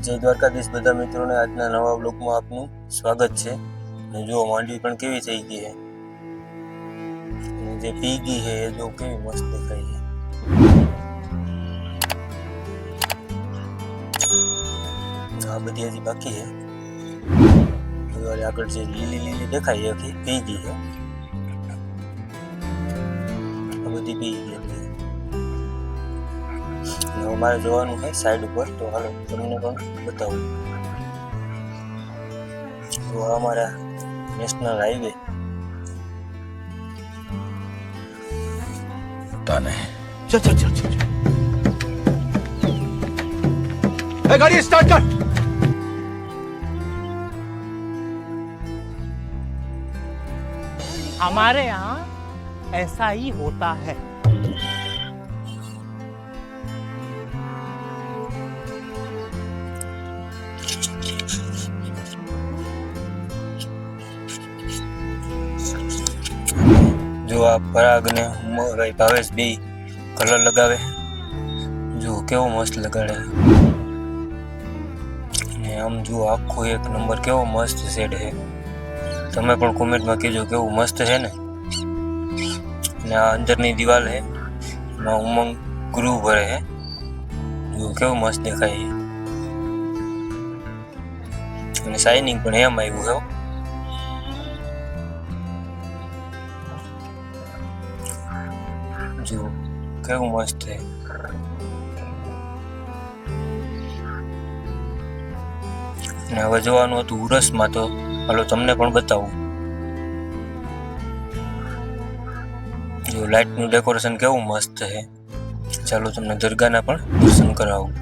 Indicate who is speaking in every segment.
Speaker 1: જય દ્વારકાધીશ બધા મિત્રોને આજના નવા બ્લોગમાં આપનું સ્વાગત છે। અને જો માંડવી પણ કેવી થઈ ગઈ છે અને જે પી ગઈ છે એ જો કેવી મસ્ત દેખાય છે। આ બધી હજી બાકી છે। આગળ જે લીલી લીલી દેખાય છે પી ગઈ છે। આ બધી પી ગઈ એટલે અમારે જોવાનું છે સાઈડ ઉપર, તો હાલો તમને પણ બતાવું। તો हमारा नेशनल हाईवे
Speaker 2: चल चल चल चल गाड़ी स्टार्ट कर।
Speaker 3: हमारे यहाँ ऐसा ही होता है।
Speaker 1: जो आ पराग ने भाई भावेश भी कलर लगावे जो केवो मस्त लगाड़े ने आम जो आखो एक नंबर केवो मस्त सेट है। तमे पण कमेंट में कहो केवो मस्त है ने। आ अंदरनी दीवाल है ना उमंग ग्रू भरे है जो केवो मस्त देखाय है અને શાઇનિંગ પણ એમ આવ્યું છે। જો કેવું મસ્ત છે। અને હવે જોવાનું હતું ઉરસમાં, તો હાલો તમને પણ બતાવું। જો લાઇટનું ડેકોરેશન કેવું મસ્ત છે। ચાલો તમને દરગાહના પણ દર્શન કરાવું।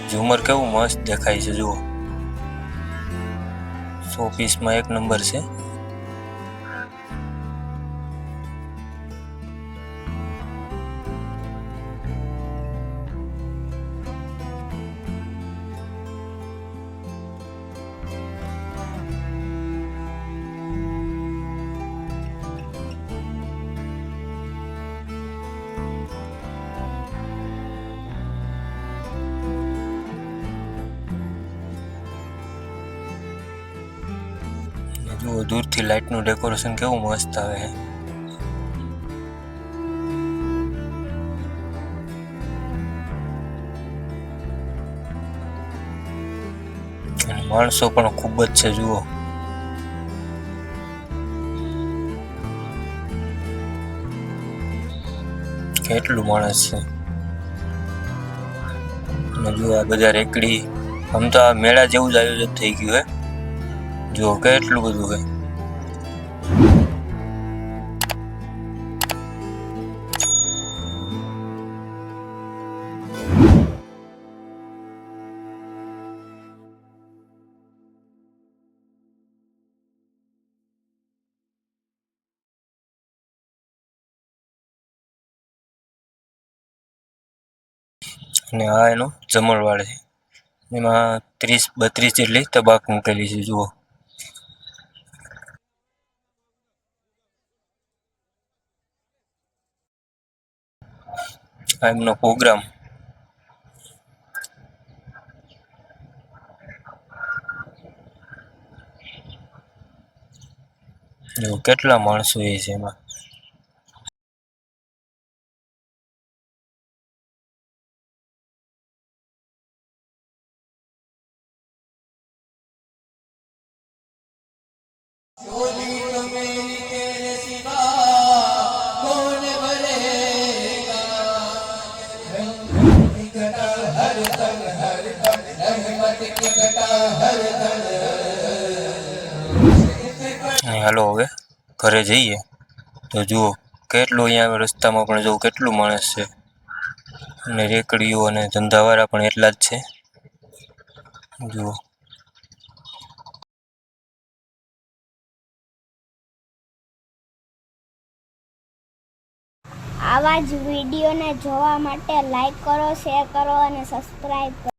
Speaker 1: ઝુમર કેવું મસ્ત દેખાય છે। જુઓ 100 પીસમાં એક નંબર છે। જુઓ દૂરથી લાઇટનું ડેકોરેશન કેવું મસ્ત આવે છે। અને માણસો પણ ખૂબ જ છે। જુઓ કેટલું માણસ છે। અને જુઓ આ બધા રેકડી, આમ તો આ મેળા જેવું જ આયોજન થઈ ગયું હે। જો કેટલું બધું છે। અને આ એનો જમણવાળ છે, એમાં 30-32 જેટલી તબાક મૂકેલી છે। જુઓ આ એમનો પ્રોગ્રામ। જો કેટલા માણસો એ છે એમાં। હાલો હવે ઘરે જઈએ। તો જુઓ કેટલું અહીંયા રસ્તામાં પણ જો કેટલું માણસ છે। અને રેકડીઓ અને ધંધાવાળા પણ એટલા જ છે। જુઓ
Speaker 4: આવા જ વિડીયોને જોવા માટે લાઈક કરો, શેર કરો અને સબસ્ક્રાઈબ કરો.